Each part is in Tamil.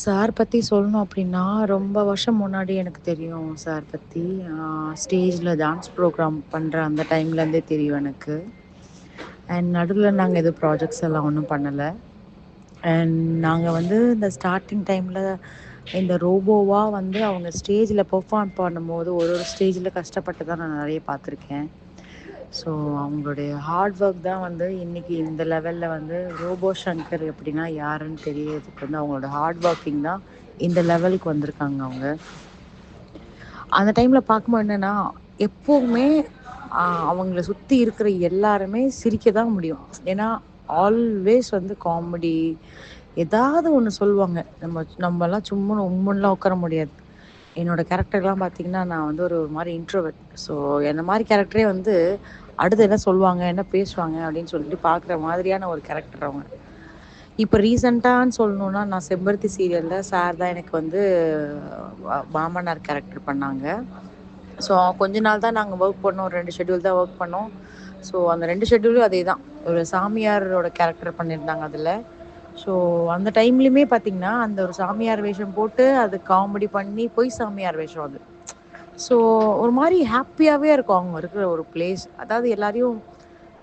சார் பற்றி சொல்லணும் அப்படின்னா ரொம்ப வருஷம் முன்னாடி எனக்கு தெரியும் சார் பற்றி. ஸ்டேஜில் டான்ஸ் ப்ரோக்ராம் பண்ணுற அந்த டைம்லேருந்தே தெரியும் எனக்கு. அண்ட் நடுவில் நாங்கள் எதுவும் ப்ராஜெக்ட்ஸ் எல்லாம் ஒன்றும் பண்ணலை. அண்ட் நாங்கள் வந்து இந்த ஸ்டார்டிங் டைமில் இந்த ரோபோவாக வந்து அவங்க ஸ்டேஜில் பெர்ஃபார்ம் பண்ணும்போது ஒரு ஒரு ஸ்டேஜில் கஷ்டப்பட்டு தான் நான் நிறைய பார்த்துருக்கேன். ஸோ அவங்களுடைய ஹார்ட் ஒர்க் தான் வந்து இன்றைக்கி இந்த லெவலில் வந்து ரோபோ சங்கர் எப்படின்னா யாருன்னு தெரியறதுக்கு வந்து அவங்களோட ஹார்ட் ஒர்க்கிங் தான் இந்த லெவலுக்கு வந்திருக்காங்க அவங்க. அந்த டைமில் பார்க்கும்போது என்னென்னா எப்போவுமே அவங்கள சுற்றி இருக்கிற எல்லாருமே சிரிக்க தான் முடியும். ஏன்னா ஆல்வேஸ் வந்து காமெடி ஏதாவது ஒன்று சொல்லுவாங்க. நம்மலாம் சும்மா உம்முன்னுலாம் உட்கார முடியாது. என்னோடய கேரக்டர்லாம் பார்த்திங்கன்னா நான் வந்து ஒரு மாதிரி இன்ட்ரோவர்ட். ஸோ என்ன மாதிரி கேரக்டரே வந்து அடுத்து என்ன சொல்லுவாங்க என்ன பேசுவாங்க அப்படின்னு சொல்லிட்டு பார்க்குற மாதிரியான ஒரு கேரக்டர் அவங்க. இப்போ ரீசெண்டான்னு சொல்லணுன்னா நான் செம்பருத்தி சீரியலில் சார் தான் எனக்கு வந்து மாமனார் கேரக்டர் பண்ணாங்க. ஸோ கொஞ்ச நாள் தான் நாங்கள் ஒர்க் பண்ணோம். 2 ஷெட்யூல் தான் ஒர்க் பண்ணோம். ஸோ அந்த 2 ஷெட்யூலும் அதே தான். ஒரு சாமியாரோட கேரக்டர் பண்ணியிருந்தாங்க அதில். ஸோ அந்த டைம்லையுமே பார்த்திங்கன்னா அந்த ஒரு சாமியார் வேஷம் போட்டு அது காமெடி பண்ணி பொய் சாமியார் வேஷம் அது. ஸோ ஒரு மாதிரி ஹாப்பியாகவே இருக்கும் அவங்க இருக்கிற ஒரு பிளேஸ். அதாவது எல்லாரையும்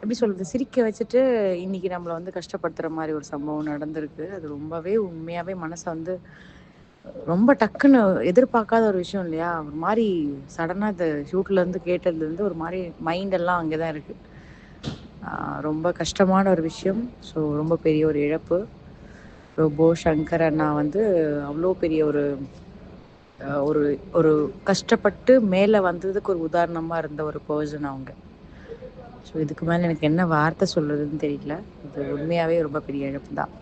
எப்படி சொல்கிறது சிரிக்க வச்சுட்டு இன்றைக்கி நம்மளை வந்து கஷ்டப்படுத்துகிற மாதிரி ஒரு சம்பவம் நடந்திருக்கு. அது ரொம்பவே உண்மையாகவே மனசை வந்து ரொம்ப டக்குன்னு எதிர்பார்க்காத ஒரு விஷயம் இல்லையா? ஒரு மாதிரி சடனாக இந்த ஷூட்லேருந்து கேட்டதுலேருந்து ஒரு மாதிரி மைண்டெல்லாம் அங்கே தான் இருக்குது. ரொம்ப கஷ்டமான ஒரு விஷயம். ஸோ ரொம்ப பெரிய ஒரு இழப்பு. ரோபோ சங்கர் அண்ணா வந்து அவ்வளோ பெரிய ஒரு ஒரு ஒரு கஷ்டப்பட்டு மேலே வந்ததுக்கு ஒரு உதாரணமாக இருந்த ஒரு பர்சன் அவங்க. ஸோ இதுக்கு மேலே எனக்கு என்ன வார்த்தை சொல்கிறதுன்னு தெரியல. இது உண்மையாகவே ரொம்ப பெரிய இழப்பு தான்.